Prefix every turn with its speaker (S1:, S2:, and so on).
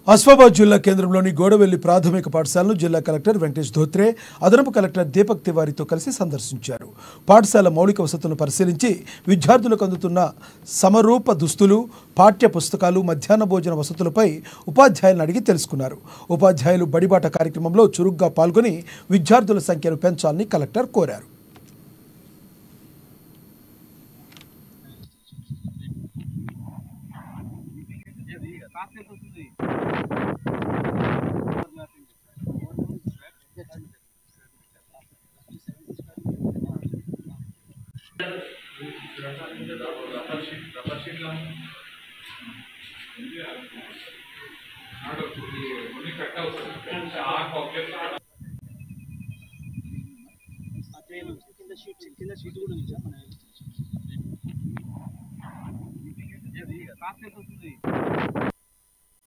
S1: ఆసిఫాబాద్ జిల్లా కేంద్రంలోని గోడవెల్లి ప్రాథమిక పాఠశాలను జిల్లా కలెక్టర్ వెంకటేష్ ధోత్రే, అదనపు కలెక్టర్ దీపక్ తివారీతో కలిసి సందర్శించారు. పాఠశాల మౌలిక వసతులను పరిశీలించి విద్యార్థులకు అందుతున్న సమరూప దుస్తులు, పాఠ్య పుస్తకాలు, మధ్యాహ్న భోజన వసతులపై ఉపాధ్యాయులను అడిగి తెలుసుకున్నారు. ఉపాధ్యాయులు బడిబాట కార్యక్రమంలో చురుగ్గా పాల్గొని విద్యార్థుల సంఖ్యను పెంచాలని కలెక్టర్ కోరారు.
S2: కింద షీట్ కూడా